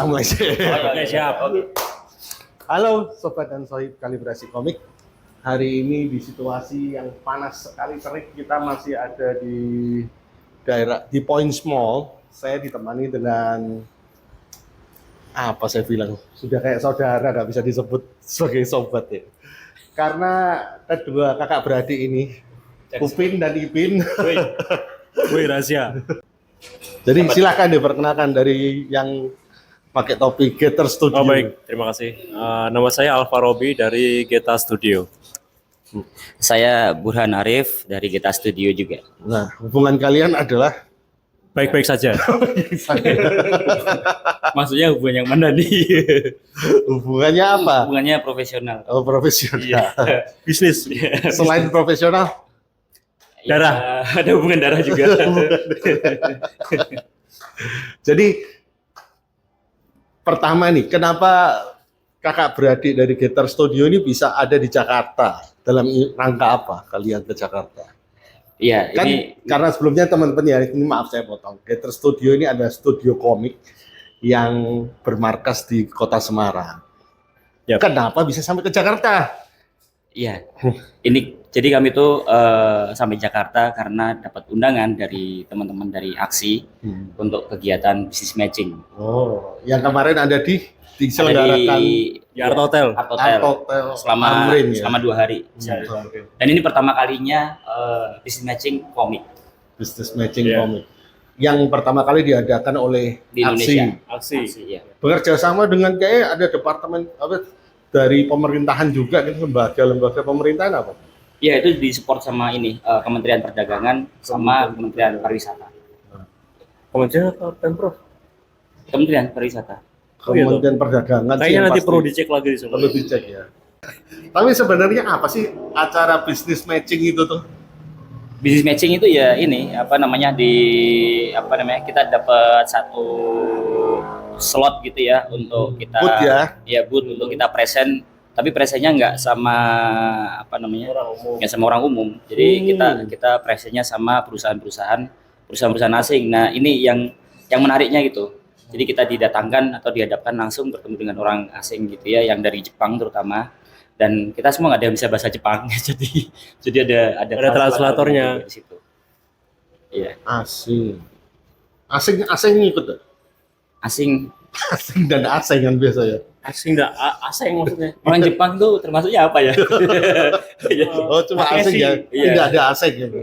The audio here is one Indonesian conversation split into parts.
Kita mulai sih. Oke, siap. Oke. Halo Sobat dan Sohib Kalibrasi Komik. Hari ini di situasi yang panas sekali terik, kita masih ada di daerah di Point Mall. Saya ditemani dengan apa saya bilang, sudah kayak saudara, nggak bisa disebut sebagai sobat ya. Karena kedua kakak beradik ini, Upin dan Ipin. Wih, rahasia. Jadi silakan diperkenalkan dari yang pakai topi Getter Studio. Oh baik, terima kasih. Nama saya Alfa Robi dari Geta Studio. Saya Burhan Arif dari Geta Studio juga. Nah, hubungan kalian adalah Baik-baik saja. Maksudnya hubungan yang mana nih? hubungannya apa? Hubungannya profesional. Oh, profesional. Bisnis. Selain profesional, Darah. Ya, ada hubungan darah juga. jadi pertama nih, kenapa kakak beradik dari Getter Studio ini bisa ada di Jakarta? Dalam rangka apa kalian ke Jakarta? Iya, Kan ini karena sebelumnya teman-teman ya, ini maaf saya potong. Getter Studio ini ada studio komik yang bermarkas di Kota Semarang. Yap. Kenapa bisa sampai ke Jakarta? iya. Ini jadi kami tuh sampai Jakarta karena dapat undangan dari teman-teman dari Aksi untuk kegiatan bisnis matching. Oh, yang kemarin ada di Ada diselenggarakan Di Art Hotel. Art Hotel. Art Hotel selama Tamrin, ya? selama 2 hari. Dan ini pertama kalinya bisnis matching komik Business Matching Iya. Komik yang pertama kali diadakan oleh di Indonesia. Aksi. Iya. Bekerja sama dengan kayak ada departemen apa dari pemerintahan juga gitu, lembaga pemerintahan apa? Iya, itu disupport sama ini Kementerian Perdagangan sama Kementerian Pariwisata. Kementerian atau Pemprov? Kementerian Pariwisata. Oh, iya, Kementerian Perdagangan sih Kayaknya yang nanti pasti perlu dicek lagi di sana. perlu dicek ya. Tapi sebenarnya apa sih acara business matching itu tuh? Bisnis matching itu ya ini kita dapat satu slot gitu ya untuk kita Booth ya? booth untuk kita present, tapi presentnya nggak sama Orang umum. nggak sama orang umum. Jadi kita presentnya sama perusahaan-perusahaan asing. Nah, ini yang menariknya gitu. Jadi kita didatangkan atau dihadapkan langsung bertemu dengan orang asing gitu ya, yang dari Jepang terutama. Dan kita semua nggak ada yang bisa bahasa Jepang, jadi ada translatornya di situ. Iya. Asing ngikut tuh. Asing Asing dan asing kan biasa ya. Asing nggak? Asing maksudnya. orang Jepang tuh termasuknya apa ya? Oh, cuma Pakai asing sih. ya. Iya. Tidak ada asing gitu.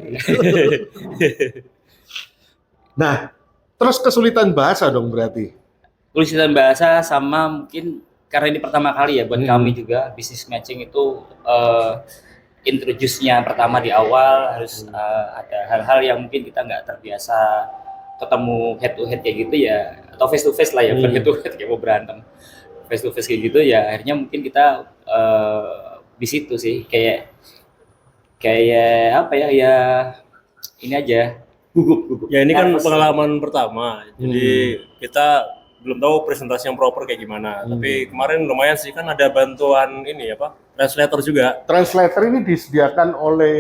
Nah, terus kesulitan bahasa dong berarti. Kesulitan bahasa sama mungkin karena ini pertama kali ya buat kami juga bisnis matching itu introduce-nya pertama di awal harus ada hal-hal yang mungkin kita nggak terbiasa ketemu head to head kayak gitu ya, atau face to face lah ya, bukan head to head kayak mau berantem, face to face kayak gitu ya. Akhirnya mungkin kita di situ sih kayak apa ya ini aja gugup. Ya ini kan Nervous. pengalaman pertama. Jadi kita belum tahu presentasi yang proper kayak gimana. Tapi kemarin lumayan sih, kan ada bantuan ini apa? Translator juga. Translator ini disediakan oleh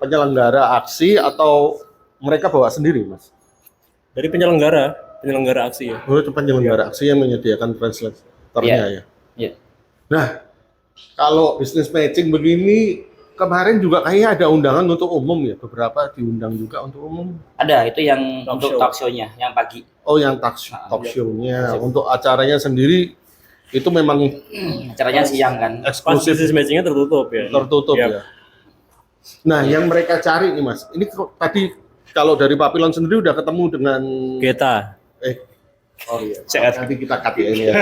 penyelenggara aksi atau mereka bawa sendiri, Mas? Dari penyelenggara aksi ya. Oh, itu penyelenggara aksi yang menyediakan translatornya ya. Iya. Nah, kalau business matching begini, kemarin juga kayaknya ada undangan untuk umum ya, beberapa diundang juga untuk umum. Ada itu yang Talk untuk show. talk show-nya yang pagi. Oh, yang talk show-nya. Untuk acaranya sendiri itu memang Acaranya siang kan. Pas eksklusif bisnis matching-nya tertutup ya. tertutup Yap. ya. Nah, yang mereka cari nih Mas, ini tadi kalau dari Papilon sendiri udah ketemu dengan Geta. oh iya, Cek. nanti kita cut ya ini ya.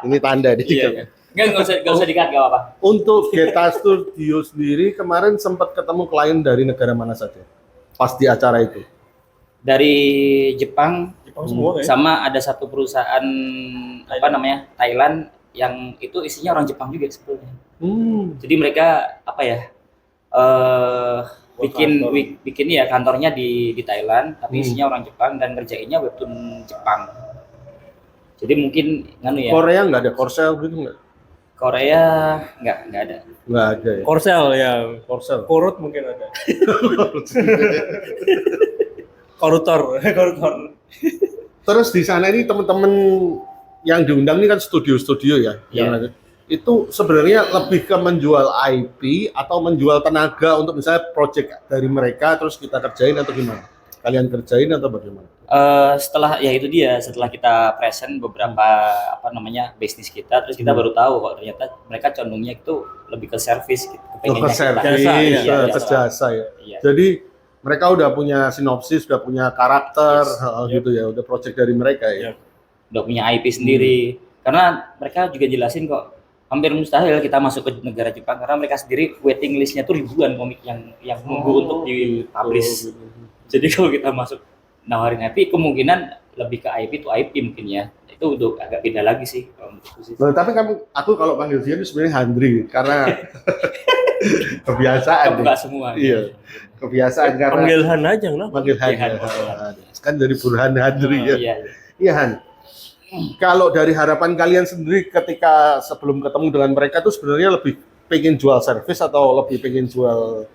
Ini tanda di Iya. Nggak usah dikat, nggak apa-apa. Untuk Geta Studio sendiri kemarin sempat ketemu klien dari negara mana saja pas di acara itu? Dari Jepang Jepang semua ya. sama ada satu perusahaan Thailand yang itu isinya orang Jepang juga sebetulnya. Jadi mereka bikin ya kantornya di Thailand, tapi isinya orang Jepang dan ngerjainnya webtoon Jepang. Jadi mungkin ya. Korea nggak ada Korsel gitu nggak? Korea nggak ada. Nggak ada ya. Korsel ya. Korsel. Korut mungkin ada. Korutor. Terus di sana ini teman-teman yang diundang ini kan studio-studio ya, yang ada. Itu sebenarnya lebih ke menjual IP atau menjual tenaga untuk misalnya project dari mereka terus kita kerjain atau gimana? Kalian kerjain atau bagaimana? Setelah ya itu dia, setelah kita present beberapa apa namanya bisnis kita, terus kita baru tahu kok ternyata mereka condongnya itu lebih ke service, gitu, Ke servis, ke jasa ya. Iya. Jadi mereka udah punya sinopsis, udah punya karakter, gitu ya, udah project dari mereka ya. Udah punya IP sendiri. Karena mereka juga jelasin kok hampir mustahil kita masuk ke negara Jepang karena mereka sendiri waiting listnya tuh ribuan komik yang nunggu untuk dipublish. Jadi kalau kita masuk nawarin IP kemungkinan lebih ke IP to IP mungkin ya. Itu udah agak beda lagi sih kalau menurutku sih. Nah, tapi aku kalau panggil dia itu sebenarnya Handri karena kebiasaan. Enggak semua. Iya. Kebiasaan karena Panggil Han aja kenapa? panggil Han. Han. Kan dari Burhan Handri ya. Iya. Iya Han. Kalau dari harapan kalian sendiri ketika sebelum ketemu dengan mereka tuh sebenarnya lebih pengen jual service atau lebih pengen jual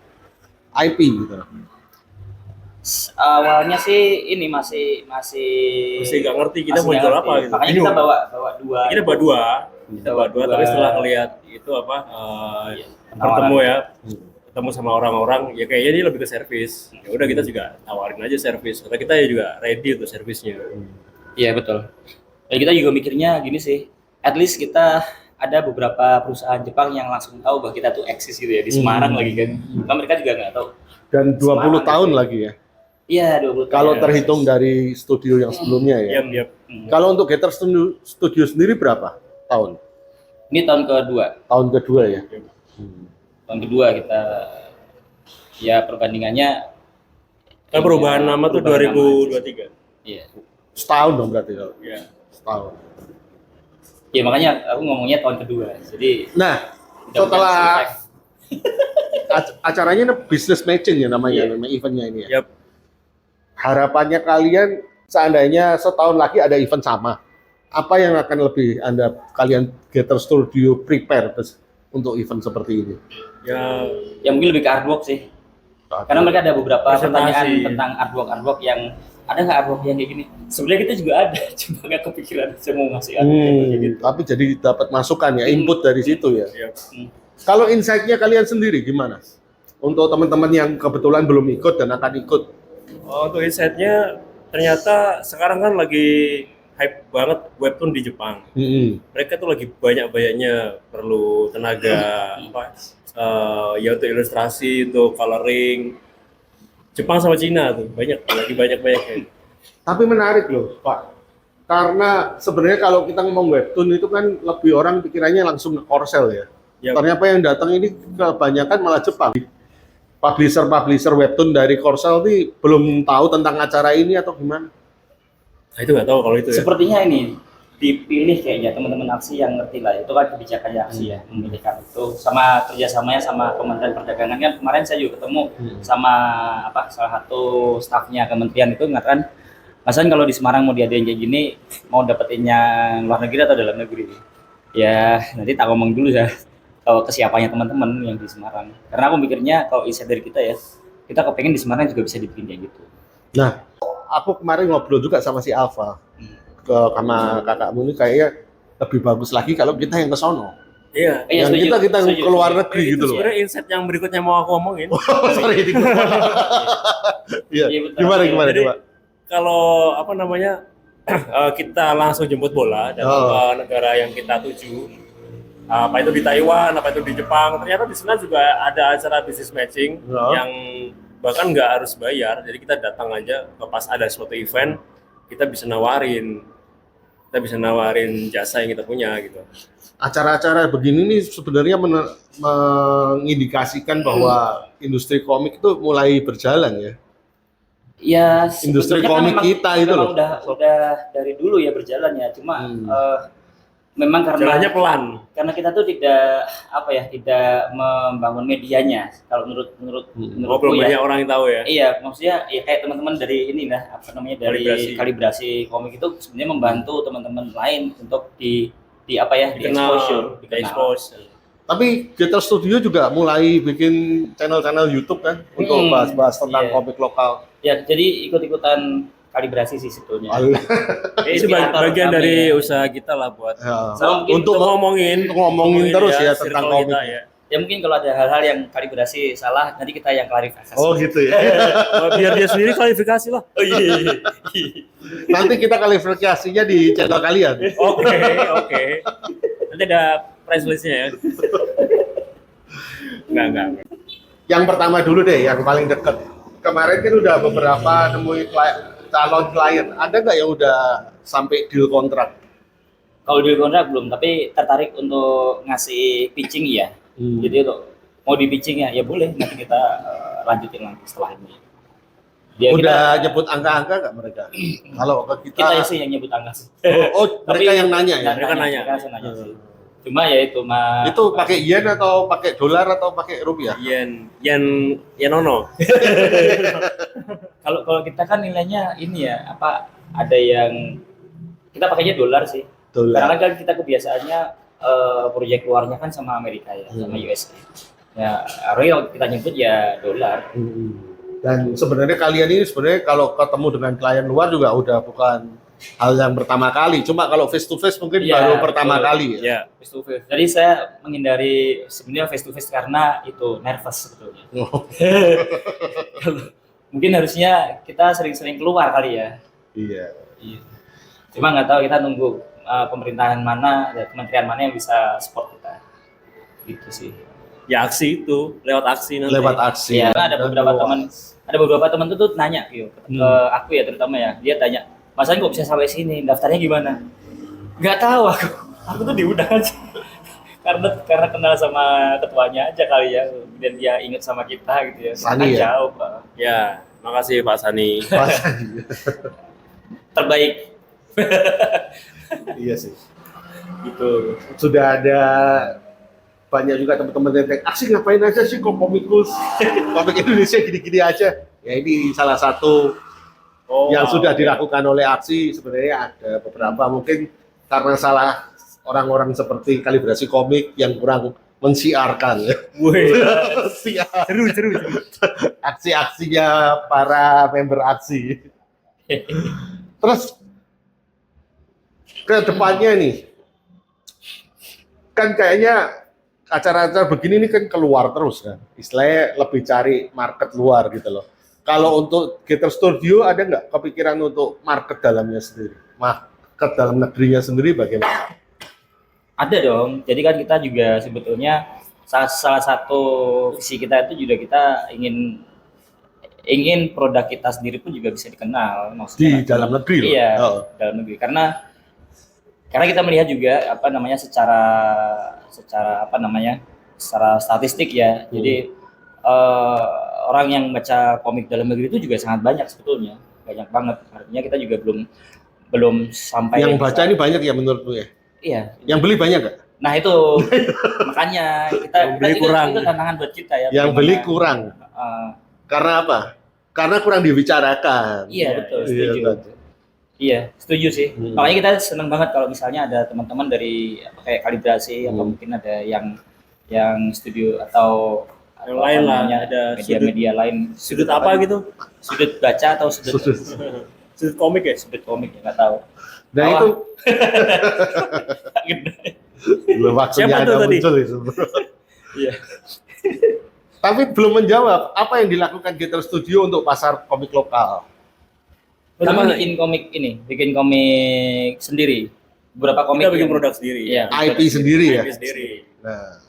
IP gitu? Awalnya sih ini masih Nggak ngerti kita masih mau nggak jual ngerti. apa gitu. Makanya kita bawa dua. Kita bawa dua, tapi setelah ngelihat itu apa bertemu ya, ketemu sama orang-orang ya kayaknya dia lebih ke servis. Ya udah kita juga tawarin aja servis. Karena kita ya juga ready untuk servisnya. Iya betul. Ya, kita juga mikirnya gini sih, at least kita ada beberapa perusahaan Jepang yang langsung tahu bahwa kita tuh eksis gitu ya di Semarang lagi kan. Karena mereka juga nggak tahu. Dan 20 Semarang tahun gitu. lagi ya. Iya 20 tahun. Kalau terhitung dari studio yang sebelumnya ya. Yap. Kalau untuk Getter Studio sendiri berapa tahun? Ini tahun kedua. Tahun kedua ya. Tahun kedua kita ya perbandingannya. Kan perubahan nama tuh Perubahan nama. 2023. Iya. Setahun dong berarti kalau. Iya. Setahun. Ya makanya aku ngomongnya tahun kedua. Jadi Nah, mudah-mudahan setelah survive. acaranya business matching ya namanya, nama eventnya ini ya. Yap. Harapannya kalian seandainya setahun lagi ada event sama, apa yang akan lebih kalian Getter Studio prepare untuk event seperti ini? Ya mungkin lebih ke artwork sih. Karena mereka ada beberapa Presentasi. pertanyaan tentang artwork yang ada nggak artwork yang kayak gini? Sebenarnya kita juga ada, cuma nggak kepikiran saya mau ngasih artwork kayak gitu. Tapi jadi dapat masukan ya, input dari situ ya. Yap. Kalau insight-nya kalian sendiri gimana? Untuk teman-teman yang kebetulan belum ikut dan akan ikut. Untuk insight-nya ternyata sekarang kan lagi hype banget webtoon di Jepang. Mereka tuh lagi banyak-banyaknya perlu tenaga ya untuk ilustrasi, untuk coloring. Jepang sama Cina tuh lagi banyak. Tapi menarik loh, Pak. Karena sebenarnya kalau kita ngomong webtoon itu kan lebih orang pikirannya langsung ke Korsel ya. Yap. Ternyata yang datang ini kebanyakan malah Jepang. Publisher webtoon dari Korsel ini belum tahu tentang acara ini atau gimana? Nah itu nggak tahu kalau itu ya. Sepertinya ini dipilih kayaknya teman-teman aksi yang ngerti lah. Itu kan kebijakannya aksi ya, memilihkan itu sama kerjasamanya sama Kementerian Perdagangan kan kemarin saya juga ketemu sama salah satu stafnya kementerian itu mengatakan, Mas An kalau di Semarang mau diadain kayak gini mau dapetin yang luar negeri atau dalam negeri? Ya nanti tak ngomong dulu ya. Kalau kesiapannya teman-teman yang di Semarang. Karena aku mikirnya kalau insight dari kita ya, kita kepengen di Semarang juga bisa dibikin kayak gitu. Nah, aku kemarin ngobrol juga sama si Alfa, sama kakakmu ini kayaknya lebih bagus lagi kalau kita yang ke sono. Iya. Yang kita setuju. keluar negeri Itu gitu loh. sebenarnya insight yang berikutnya mau aku omongin. Sorry, iya. Iya, betul. Gimana? Jadi kalau kita langsung jemput bola dan ke negara yang kita tuju, apa itu di Taiwan, apa itu di Jepang, ternyata di sana juga ada acara business matching yang bahkan nggak harus bayar. Jadi kita datang aja pas ada suatu event, kita bisa nawarin jasa yang kita punya gitu. Acara-acara begini nih sebenarnya mengindikasikan bahwa industri komik itu mulai berjalan ya. Ya, Industri sebetulnya komik kita itu loh. udah dari dulu ya berjalan ya. Cuma memang Jalannya pelan. karena kita tuh tidak membangun medianya. Kalau menurutku Belum ya. banyak orang yang tahu ya. Iya, maksudnya ya kayak teman-teman dari dari kalibrasi komik itu sebenarnya membantu teman-teman lain untuk di exposure, dikenal. Tapi Getter Studio juga mulai bikin channel-channel YouTube kan untuk bahas-bahas tentang komik lokal. Ya, jadi ikut-ikutan kalibrasi sih sebetulnya. Alah. Itu Inspirator bagian kami, dari ya. usaha kita lah buat Ya. Sama mungkin Untuk ngomongin terus ya tentang circle komik. kita, ya. Ya mungkin kalau ada hal-hal yang kalibrasi salah, nanti kita yang klarifikasi. Oh gitu ya. Biar dia sendiri klarifikasi lah. Oh iya. Nanti kita klarifikasinya di channel kalian. Oke. Nanti ada price list-nya ya. Enggak. Yang pertama dulu deh, yang paling deket. Kemarin kan udah beberapa nemuin calon klien. Ada nggak yang udah sampai deal kontrak? Kalau di kontrak belum, tapi tertarik untuk ngasih pitching ya. Jadi untuk mau di pitching ya boleh, nanti kita lanjutin lagi setelah ini. Udah nyebut angka-angka nggak mereka? Kalau ke Kita sih yang nyebut angka sih. mereka yang nanya ya? Mereka nanya. Mereka nanya sih. Cuma ya itu mah. Itu pakai yen atau pakai dolar atau pakai rupiah? Yen nono. Kalau kita kan nilainya ini ya apa? Ada yang kita pakainya dolar sih. Dolar. Karena kan kita kebiasaannya proyek luarnya kan sama Amerika ya, sama USA. Ya, real kita nyebut ya dolar. Dan sebenarnya kalian ini sebenarnya kalau ketemu dengan klien luar juga udah bukan hal yang pertama kali. Cuma kalau face to face mungkin Ya, baru pertama betul. kali ya. Ya. Face to face. Jadi saya menghindari sebenarnya face to face karena itu nervous sebetulnya. Mungkin harusnya kita sering-sering keluar kali ya. Iya. Iya. Cuma nggak tahu, kita nunggu pemerintahan mana, kementerian mana yang bisa support kita. Gitu sih. Ya aksi itu, lewat aksi nanti. Lewat aksi. Iya, ada Dan beberapa luas. teman tuh nanya ke aku ya terutama ya. Dia tanya, "Mas An kok bisa sampai sini? Daftarnya gimana?" Nggak tahu aku. Aku tuh diundang aja. karena kenal sama ketuanya aja kali ya. Dan dia ingat sama kita gitu ya. Sani ya? Jauh, Pak. Ya, makasih Pak Sani. Terbaik Iya sih. gitu. Sudah ada banyak juga teman-teman yang tanya, aksi ngapain aja sih kok komikus, komik Indonesia gini-gini aja. Ya ini salah satu yang sudah dilakukan oleh aksi. Sebenarnya ada beberapa mungkin karena salah orang-orang seperti kalibrasi komik yang kurang mensiarkan ya. Seru. Aksi-aksinya para member aksi. Terus ke depannya nih, kan kayaknya acara-acara begini ini kan keluar terus kan, istilahnya lebih cari market luar gitu loh. Kalau untuk Gator Studio ada nggak kepikiran untuk market dalamnya sendiri, market dalam negerinya sendiri bagaimana? Ada dong. Jadi kan kita juga sebetulnya salah satu visi kita itu juga kita ingin produk kita sendiri pun juga bisa dikenal, maksudnya Di dalam negeri loh. Iya, Oh. dalam negeri. Karena kita melihat juga apa namanya secara apa namanya secara statistik ya. Jadi orang yang baca komik dalam negeri itu juga sangat banyak sebetulnya, banyak banget. Artinya kita juga belum sampai Yang baca ini banyak ya menurutmu ya? Iya. Yang beli banyak nggak? Nah itu makanya Yang beli kurang. itu tantangan buat kita ya. Yang bagaimana- beli kurang. Karena apa? Karena kurang dibicarakan. Iya betul, Iya, setuju. betul. Iya, setuju sih. Hmm. Makanya kita senang banget kalau misalnya ada teman-teman dari kayak kalibrasi atau mungkin ada yang studio atau Yang lain lah, namanya, ada media-media lain. Sudut apa gitu? Sudut baca atau sudut Sudut komik ya? sudut komik ya nggak tahu. Nah Bawah. itu belum waktunya Siapa tuh ada tadi? muncul itu. Iya. Tapi belum menjawab apa yang dilakukan Gator Studio untuk pasar komik lokal. Kami bikin komik sendiri. Beberapa komik Kita bikin yang- produk sendiri. Iya. IP sendiri ya. IP sendiri. Nah,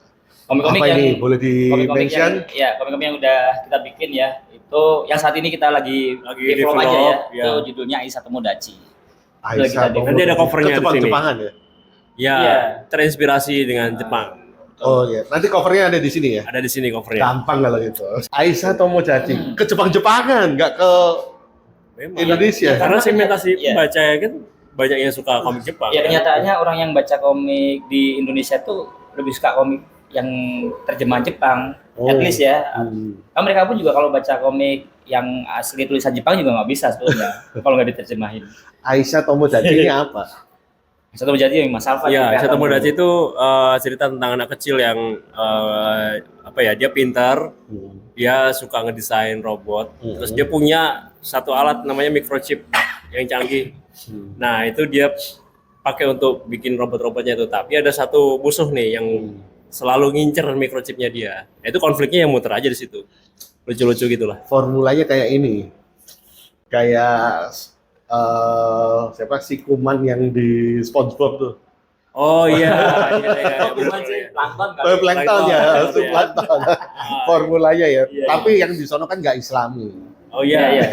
Komik-komik apa yang ini boleh di komik-komik yang mention? ya komik-komik yang udah kita bikin ya. Itu yang saat ini kita lagi develop aja ya. develop, ya. Itu judulnya Aisyah Tomodachi. Aisyah, Nanti ada covernya di sini. Jepang-Jepangan ya. Ya, Iya. terinspirasi dengan Jepang. Oh iya, nanti covernya ada di sini ya. Ada di sini covernya. Gampang kalau gitu. Aisyah Tomodachi ke Jepang-Jepangan, nggak ke Memang. Indonesia. Karena segmentasi Iya. pembaca kan banyak yang suka komik Jepang. Ya kenyataannya orang yang baca komik di Indonesia tuh lebih suka komik yang terjemahan Jepang. Oh. At least ya. Hmm. Kan mereka pun juga kalau baca komik yang asli tulisan Jepang juga nggak bisa sebetulnya kalau nggak diterjemahin. Aisyah Tomodachi ini apa? Satu menjadi yang Mas Alfa. Ya, juga Aisyah kelihatan. Tomodachi itu cerita tentang anak kecil yang apa ya, dia pintar, dia suka ngedesain robot, terus dia punya satu alat namanya microchip. yang canggih. Nah itu dia pakai untuk bikin robot-robotnya itu. Tapi ada satu musuh nih yang selalu ngincer microchipnya dia. Nah, itu konfliknya yang muter aja di situ. Lucu-lucu gitulah. Formulanya kayak ini. Kayak siapa sih kuman yang di SpongeBob tuh. Oh iya, iya. Bukan sih, plankton kali. Plankton ya, Plankton, ya. plankton. Formulanya ya. Iya, Tapi yang di sono kan nggak Islami. Oh iya.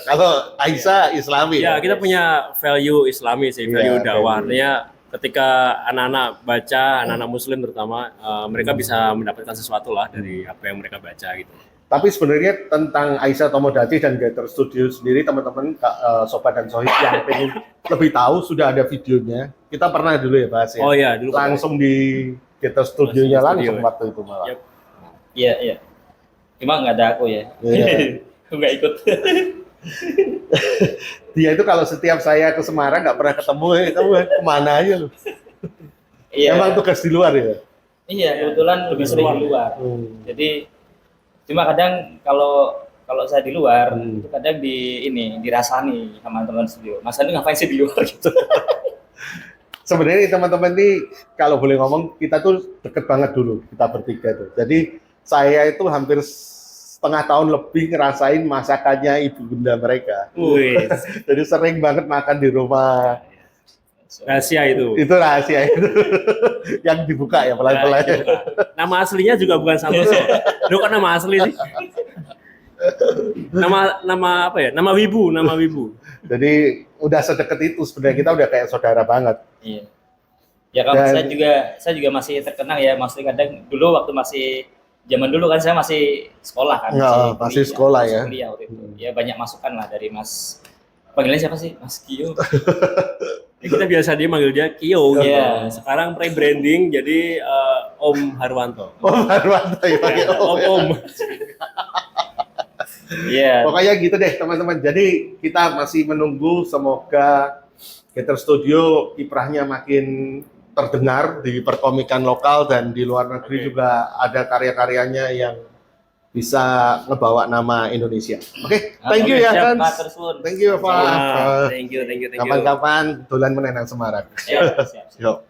Kalau Aisyah Islami. Ya, kita punya value Islami sih, value Iya, dakwah. value. Artinya ketika anak-anak baca, anak-anak Muslim terutama, mereka bisa mendapatkan sesuatu lah dari apa yang mereka baca gitu. Tapi sebenarnya tentang Aisyah Tomodachi dan Gator Studio sendiri, teman-teman, Sobat dan Sohib yang pengen lebih tahu, sudah ada videonya. Kita pernah dulu ya bahas ya. Oh iya, dulu Langsung di Gator Studio-nya Langsung di langsung studio, waktu itu malah. Yep. Iya. Cuma nggak ada aku ya. Iya. Aku nggak ikut. Dia itu kalau setiap saya ke Semarang nggak pernah ketemu, kamu kemana aja lu? Iya. Emang tugas di luar ya? Iya, kebetulan lebih sering di luar. Jadi cuma kadang kalau saya di luar itu kadang dirasani sama teman studio. Mas Andi ngapain sih di luar gitu? Sebenarnya teman-teman ini kalau boleh ngomong, kita tuh deket banget dulu, kita bertiga tuh. Jadi saya itu hampir setengah tahun lebih ngerasain masakannya ibu bunda mereka. Wih, Jadi sering banget makan di rumah. rahasia itu. Itu rahasia itu yang dibuka ya pelan-pelan. Nah, itu, Kak. Nama aslinya juga bukan Santoso. Lu kan nama asli sih. Nama apa ya? Nama Wibu. Jadi udah sedekat itu sebenarnya, kita udah kayak saudara banget. Iya. Ya kalau Dan- saya juga masih terkenang ya, maksudnya kadang dulu waktu zaman dulu kan saya masih sekolah kan. Nggak, masih sekolah ya. Kuliah waktu itu. Ya banyak masukan lah dari Mas. Panggilannya siapa sih? Mas Kio. Ya, kita biasa dia manggil dia Kio gitu. Iya. Sekarang rebranding jadi Om Harwanto. Om Harwanto ya, pakai Ya, Om. Om. Iya. Pokoknya gitu deh teman-teman. Jadi kita masih menunggu, semoga Gator Studio kiprahnya makin terdengar di perkomikan lokal dan di luar negeri. Juga ada karya-karyanya yang bisa ngebawa nama Indonesia. Oke, thank you ya Siap, kan. Pak, terus pun. Thank you Pak. Wah, thank you. Kapan-kapan dolan menenang Semarang. Siap. Yuk.